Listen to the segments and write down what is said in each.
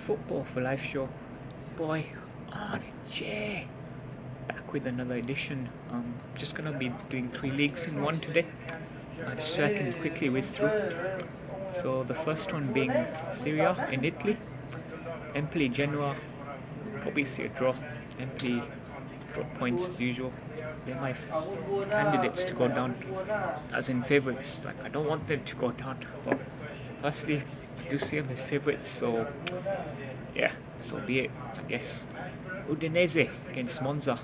Football for Life show. Boy, Arnie back with another edition. Just gonna be doing 3 leagues in one today, just so I can quickly whiz through. So the first one being Serie A in Italy. Empoli, Genoa, probably see a draw. Empoli drop points as usual. They're my candidates to go down, as in favourites. Like, I don't want them to go down, but firstly, I do see them as favourites, so yeah, so be it, I guess. Udinese against Monza,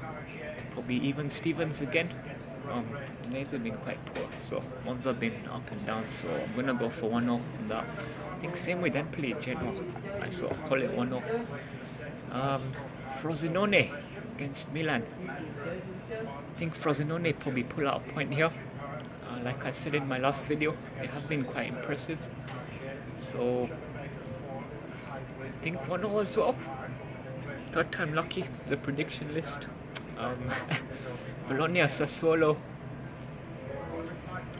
probably even Stevens again. Udinese have been quite poor, so Monza have been up and down, so I'm gonna go for 1-0 on that. I think same with Empoli, Genoa, I sort of call it 1-0. Frosinone against Milan. I think Frosinone probably pull out a point here. Like I said in my last video, they have been quite impressive, so I think 1-0 as well. Third time lucky, the prediction list. Bologna, Sassuolo.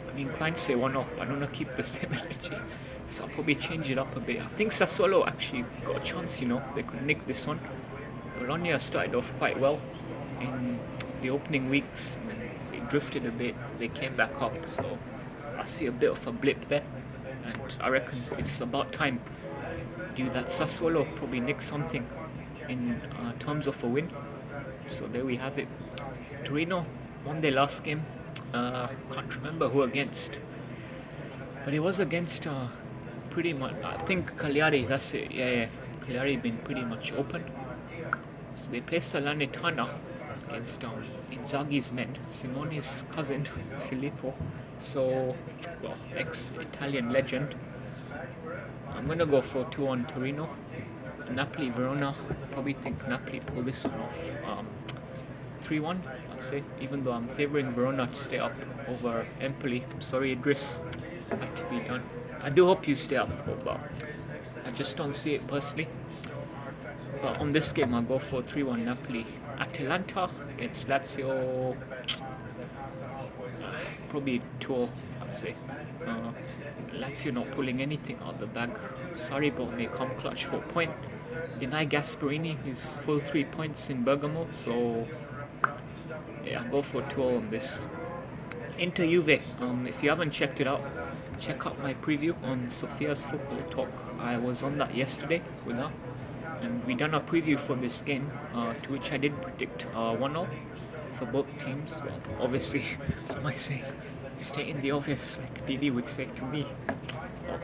I'm inclined to say 1-0, but I don't want to keep the same energy, so I'll probably change it up a bit. I think Sassuolo actually got a chance, they could nick this one. Bologna started off quite well in the opening weeks, and then they drifted a bit, they came back up, so I see a bit of a blip there, and I reckon it's about time that Sassuolo probably nick something in terms of a win. So there we have it. Torino won their last game, can't remember who against, but it was against pretty much, I think Cagliari, that's it, yeah, Cagliari been pretty much open. So they play Salernitana against Inzaghi's men, Simone's cousin, Filippo, so, well, ex-Italian legend. I'm going to go for 2-1 Torino. Napoli, Verona, probably think Napoli pull this one off. 3-1, I'd say, even though I'm favouring Verona to stay up over Empoli. I'm sorry, Idris, had to be done. I do hope you stay up, but I just don't see it personally. But on this game, I'll go for 3-1 Napoli. Atalanta against Lazio, probably 2-0, I'd say. Lazio not pulling anything out of the bag. Sarri may come clutch for a point. Deny Gasperini his full 3 points in Bergamo, so yeah, I'll go for 2-0 on this. Inter Juve, if you haven't checked it out, check out my preview on Sophia's Football Talk. I was on that yesterday with her, and we done a preview for this game, to which I did predict 1-0 for both teams. Well, obviously, what am I saying? Stating the obvious, like Didi would say to me.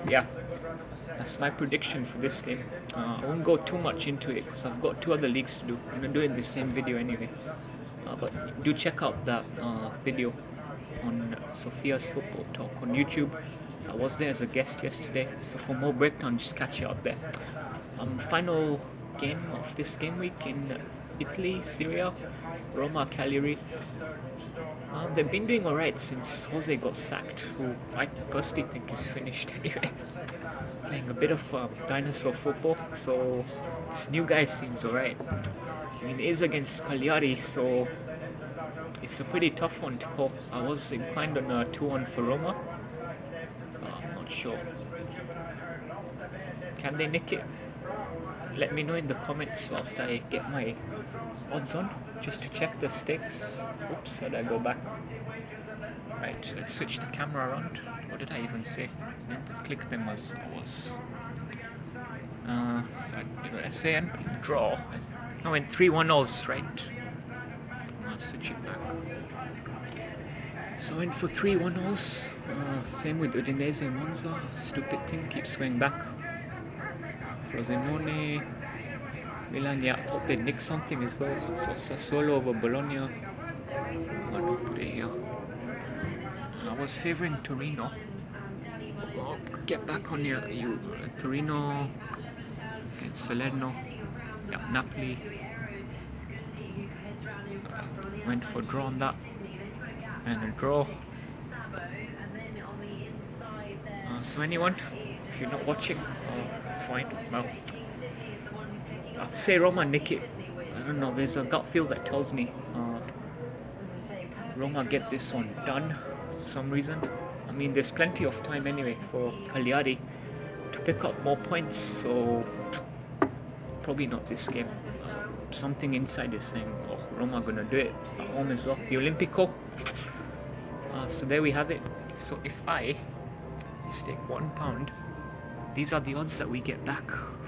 Yeah, that's my prediction for this game. I won't go too much into it because I've got 2 other leagues to do. I'm going to do it in the same video anyway. But do check out that video on Sophia's Football Talk on YouTube. I was there as a guest yesterday, so for more breakdown, just catch it up there. Final game of this game week in Italy, Serie A, Roma, Cagliari. They've been doing alright since Jose got sacked, who I personally think is finished anyway. Playing a bit of dinosaur football, so this new guy seems alright. I mean, it is against Cagliari, so it's a pretty tough one to call. I was inclined on a 2-1 for Roma. I'm not sure. Can they nick it? Let me know in the comments whilst I get my odds on, just to check the stakes. Oops, did I go back? Right, let's switch the camera around. What did I even say? I didn't click them as I was. So I say draw. I went 3-1-0s, right? I'll switch it back. So in for 3-1-0s. Same with Udinese and Monza. Stupid thing keeps going back. Frosinone, Milan, yeah, I thought they'd nick something as well. So Sassuolo over Bologna. What do I put it here? I was favouring Torino. I'll get back on you. Torino against Salerno. Yeah, Napoli. Went for a draw on that. And a draw. So anyone, if you're not watching, fine. Well, I'll say Roma nick it. I don't know, there's a gut feel that tells me Roma get this one done for some reason. I mean, there's plenty of time anyway for Cagliari to pick up more points, so probably not this game. Something inside is saying, oh, Roma gonna do it at home as well. The Olympico. So there we have it. So if I stake £1, these are the odds that we get back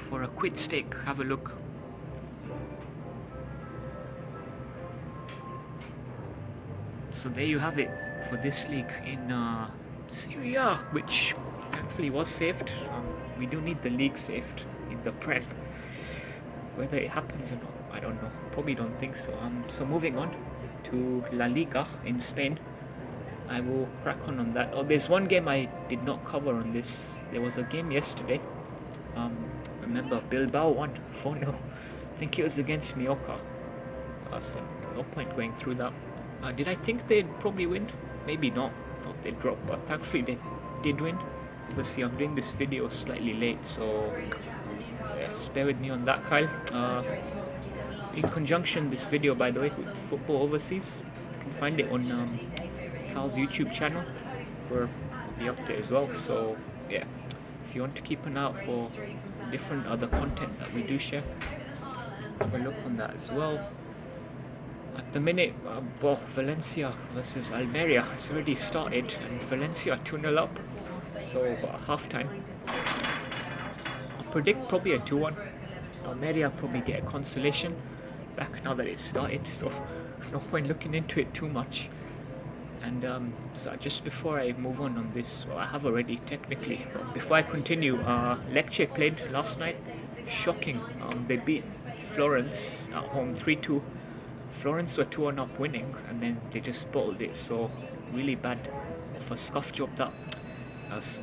for a quid stake. Have a look. So there you have it for this league in Serie A, which thankfully was saved. We do need the league saved in the Prem. Whether it happens or not, I don't know. Probably don't think so. So moving on to La Liga in Spain. I will crack on that. Oh, there's one game I did not cover on this. There was a game yesterday. Remember, Bilbao won 4-0. I think it was against Mallorca. So no point going through that. Did I think they'd probably win? Maybe not. Thought they'd drop, but thankfully they did win. Obviously, I'm doing this video slightly late, so yeah, bear with me on that, Kyle. In conjunction, this video, by the way, with Football Overseas, you can find it on Kyle's YouTube channel, where be up there as well. So yeah, if you want to keep an eye out for different other content that we do share, have a look on that as well. At the minute, Valencia versus Almeria has already started, and Valencia 2-0 up. So half time, I predict probably a 2-1. Almeria probably get a consolation back now that it's started, so no point looking into it too much. And so just before I move on this, well, I have already technically, but before I continue, Lecce played last night. Shocking. They beat Florence at home 3-2. Florence were 2-1 up winning, and then they just bottled it. So really bad of a scuff job that.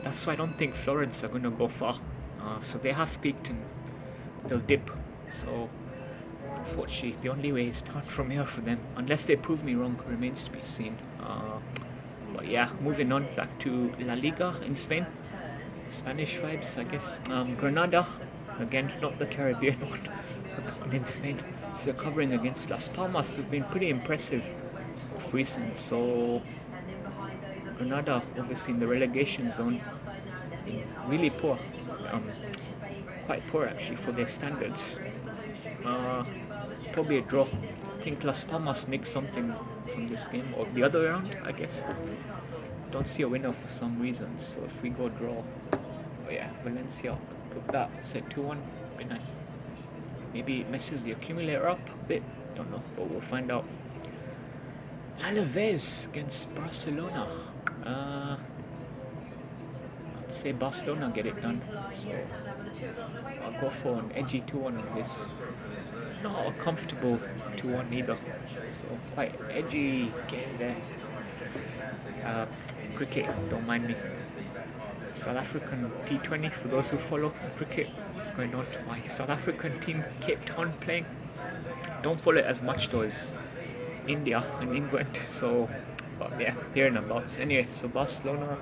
That's why I don't think Florence are going to go far. So they have peaked and they'll dip. So unfortunately, the only way is down from here for them, unless they prove me wrong. Remains to be seen. But yeah, moving on back to La Liga in Spain. Spanish vibes, I guess. Granada, again, not the Caribbean one, but the one in Spain. So they're covering against Las Palmas, who've been pretty impressive of recent. So Granada, obviously in the relegation zone, really poor. Quite poor actually for their standards. Probably a draw. I think Las Palmas nicked something from this game, or the other way around, I guess. Don't see a winner for some reason, so if we go draw, oh yeah, Valencia put that, said 2-1, maybe it messes the accumulator up a bit, don't know, but we'll find out. Alaves against Barcelona. I'd say Barcelona get it done, so I'll go for an edgy 2-1 on this. Not a comfortable 2-1 either, so quite edgy game there. Cricket, don't mind me. South African T20, for those who follow cricket, what's going on? My South African team, Cape Town, playing. Don't follow it as much though as India and England, so but yeah, here and abouts. Anyway, so Barcelona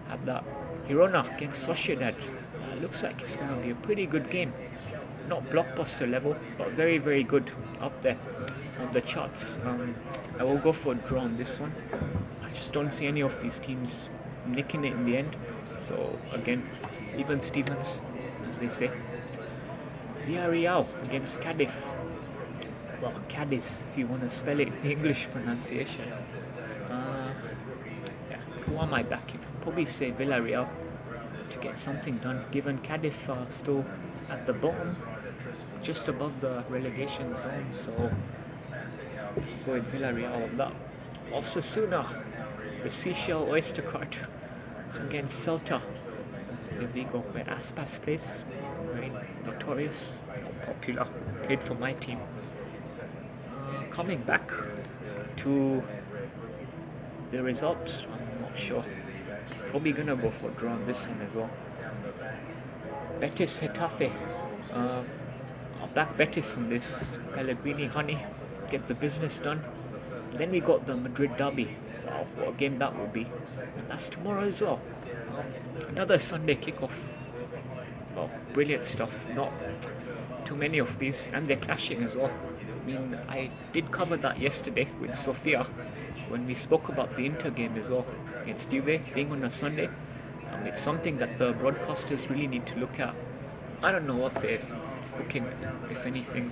had that. Girona against Sociedad. Looks like it's going to be a pretty good game. Not blockbuster level, but very, very good up there on the charts. I will go for a draw on this one. I just don't see any of these teams nicking it in the end. So again, even Stevens, as they say. Villarreal against Cadiz. Well, Cadiz, if you want to spell it the English pronunciation. Yeah, who am I backing? Probably say Villarreal to get something done, given Cadiz are still at the bottom, just above the relegation zone. So let's go with Villarreal on that. Osasuna, the Seashell Oyster Card against Celta de Vigo, where Aspas plays. Very notorious, popular, played for my team. Coming back to the result, I'm not sure. Probably gonna go for a draw on this one as well. Betis Getafe. I'll back Betis on this. Pellegrini honey, get the business done. Then we got the Madrid derby. Wow, what a game that will be. And that's tomorrow as well. Another Sunday kickoff. Well, brilliant stuff. Not too many of these, and they're clashing as well. I mean, I did cover that yesterday with Sofia when we spoke about the Inter game as well against Juve being on a Sunday. It's something that the broadcasters really need to look at. I don't know what they're cooking, if anything.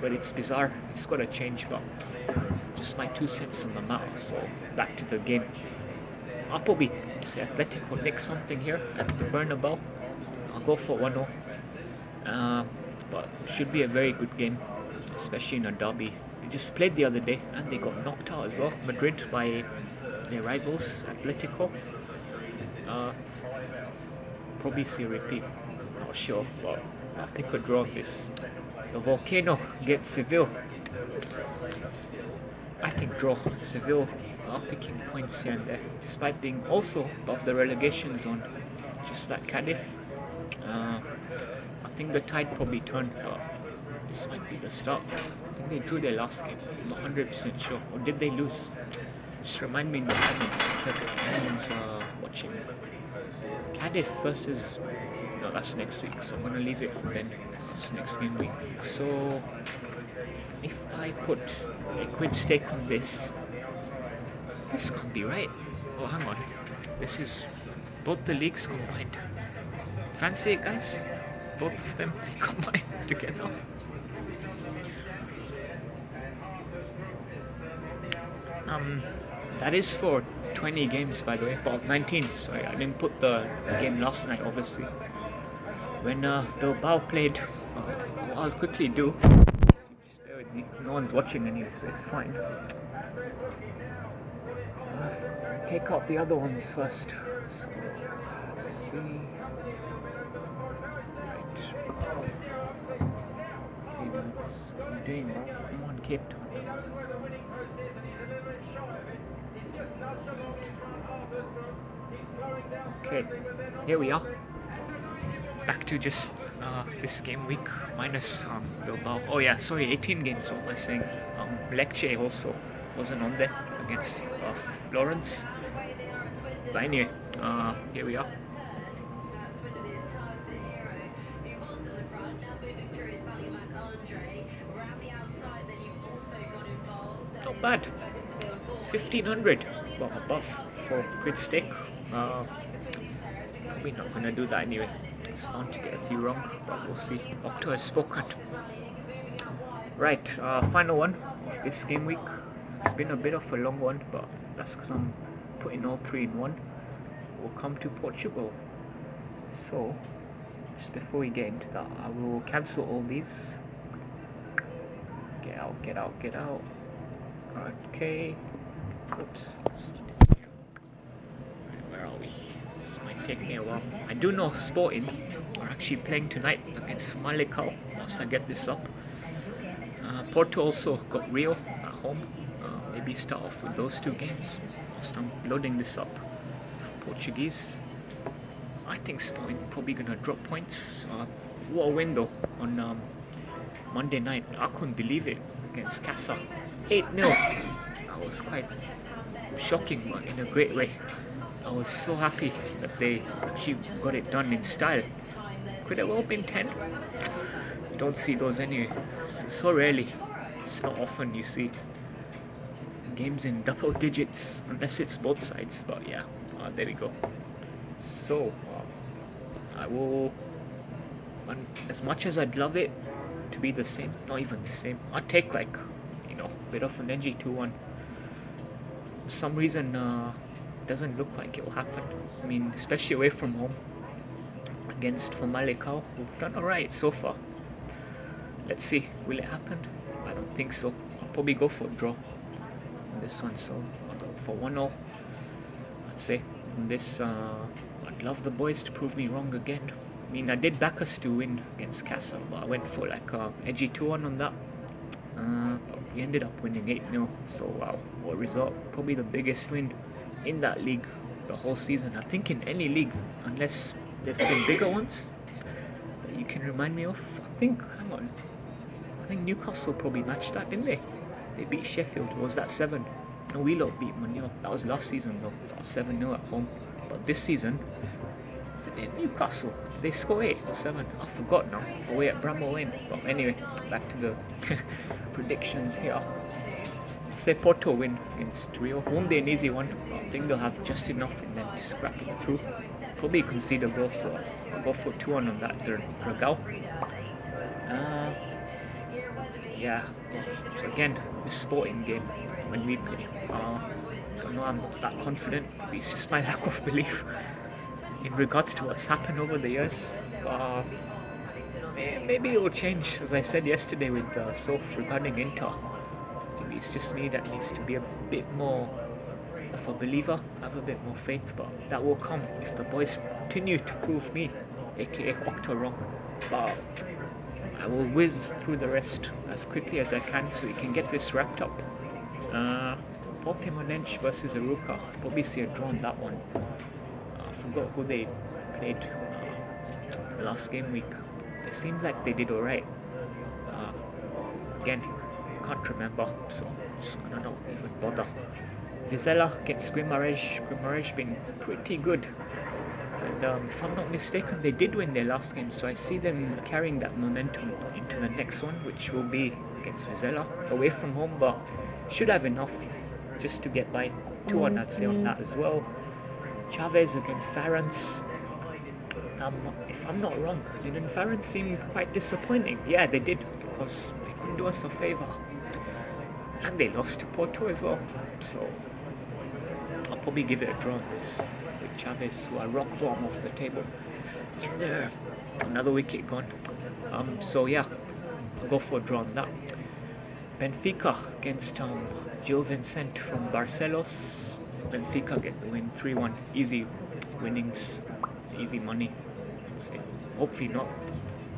But it's bizarre. It's got to change. But just my 2 cents on the matter. So back to the game. I'll probably say Atletico nick something here at the Bernabeu. I'll go for 1-0. But should be a very good game, especially in a derby. They just played the other day and they got knocked out as well, Madrid, by their rivals Atletico. Probably see a repeat, not sure, but I'll pick a draw of this. The Volcano gets Seville. I think draw. Seville are picking points here and there, despite being also above the relegation zone, just like Cardiff. I think the tide probably turned, but this might be the start. I think they drew their last game. I'm not 100% sure. Or did they lose? Just remind me in the comments if anyone's watching. Cardiff versus... No, that's next week, so I'm going to leave it for then. That's next game week. So, if I put a quid stake on this can't be right. Oh, hang on. This is both the leagues combined. Fancy it, guys? Both of them combined together. That is for 20 games, by the way. Well, 19. Sorry, I didn't put the game last night, obviously. When Bilbao played, what I'll quickly do. Just bear with me. No one's watching anyway, so it's fine. I'll take out the other ones first. So, let's see. What are you doing, bro? Come on, Cape Town. Okay, here we are. Back to just this game week minus Bilbao. Oh yeah, sorry, 18 games. What was I saying? Lecce also wasn't on there against Florence. But anyway, here we are. Not bad. 1,500. Well, above for quid stake. Probably not gonna do that anyway. It's bound to get a few wrong, but we'll see. Octo has spoken. Right, final one of this game week. It's been a bit of a long one, but that's because I'm putting all three in one. We'll come to Portugal. So, just before we get into that, I will cancel all these. Get out, get out, get out. Okay. Oops. Where are we? This might take me a while. I do know Sporting are actually playing tonight against Famalicão once I get this up. Porto also got Rio at home. Maybe start off with those two games whilst I'm loading this up. Portuguese. I think Sporting probably gonna drop points. What a win though on Monday night. I couldn't believe it against Casa. 8-0. That was quite shocking, but in a great way. I was so happy that they actually got it done in style. Could have well been 10. You don't see those anyway. So rarely. It's not often you see games in double digits, unless it's both sides. But yeah, there we go. So I will, as much as I'd love it to be the same, not even the same, I'd take like, a bit of an edgy 2-1. For some reason, doesn't look like it will happen. I mean, especially away from home against Famalicão, we've done alright so far. Let's see, will it happen? I don't think so. I'll probably go for a draw on this one, so I'll go for 1-0. I'd say on this. I'd love the boys to prove me wrong again. I mean, I did back us to win against Casa, but I went for like a edgy 2-1 on that. But we ended up winning 8-0, so wow, what a result. Probably the biggest win in that league the whole season. I think in any league, unless there've been bigger ones that you can remind me of. Hang on, I think Newcastle probably matched that, didn't they? They beat Sheffield. Was that 7? No, we lot beat Man U. That was last season though. That was 7-0 at home. But this season, is it Newcastle? Did they score 8 or 7? I forgot now. Away at Bramall Lane. But anyway, back to the predictions here. I'll say Porto win against Rio. Won't be an easy one, but I think they'll have just enough and then scrap it through. probably concede a goal, so I'll go for 2-1 on that Dragao. Yeah, so again, the sporting game when we play. I don't know I'm not that confident. It's just my lack of belief in regards to what's happened over the years. Maybe it will change, as I said yesterday with Soph regarding Inter. Maybe it's just me that needs to be a bit more of a believer, have a bit more faith, but that will come if the boys continue to prove me, aka Octo, wrong. But I will whiz through the rest as quickly as I can so we can get this wrapped up. Portimonense versus Aruca. Probably see a draw on that one. I forgot who they played last game week. It seems like they did alright. Again, can't remember, so just gonna not even bother. Vizela against Guimarães. Guimarães been pretty good. And if I'm not mistaken, they did win their last game, so I see them carrying that momentum into the next one, which will be against Vizela, away from home, but should have enough just to get by. 2-1 I'd say on that as well. Chavez against Farrans. If I'm not wrong, didn't Farrans seem quite disappointing? Yeah, they did, because they couldn't do us a favour. And they lost to Porto as well, so I'll probably give it a draw with Chavez, who are rock bottom off the table. In there, another wicket gone. So yeah, I'll go for a draw on that. Benfica against Gil Vicente from Barcelos. Benfica get the win, 3-1. Easy winnings, easy money. I'd say. Hopefully not.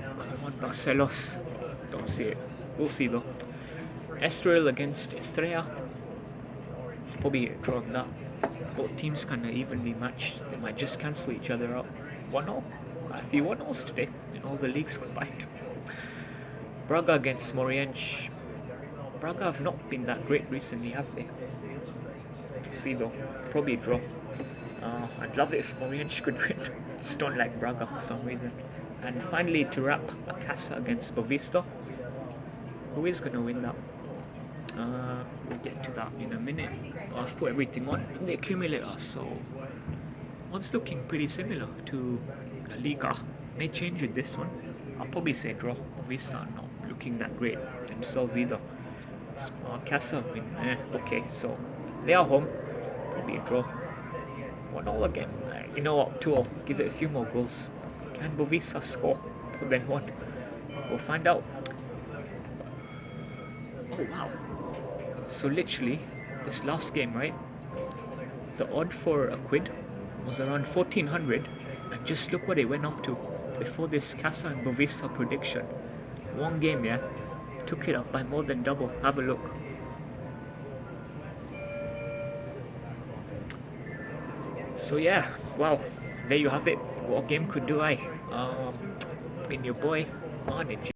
Come on, Barcelos. Don't see it. We'll see though. Estoril against Estrella. Probably a draw on that. Both teams kind of evenly matched. They might just cancel each other out. 1-0. A few 1-0s today in all the leagues combined. Braga against Moreirense. Braga have not been that great recently, have they? See though, probably a draw. I'd love it if Moreirense could win. Just don't like Braga for some reason. And finally, to wrap, Casa against Bovista. Who is going to win that? We'll get to that in a minute. I've put everything on in the accumulator, so one's looking pretty similar to La Liga. May change with this one. I'll probably say draw. Bovista are not looking that great themselves either. Casa win. Okay, so they are home. Probably a draw. 1-0 again. You know what? 2-0. Give it a few more goals. Can Bovista score more than one? We'll find out. Oh wow. So literally, this last game, right? The odd for a quid was around 1400, and just look what it went up to before this Casa and Bovista prediction. One game, yeah, took it up by more than double. Have a look. So yeah, wow, there you have it. What game could do I? Been your boy, Arnie.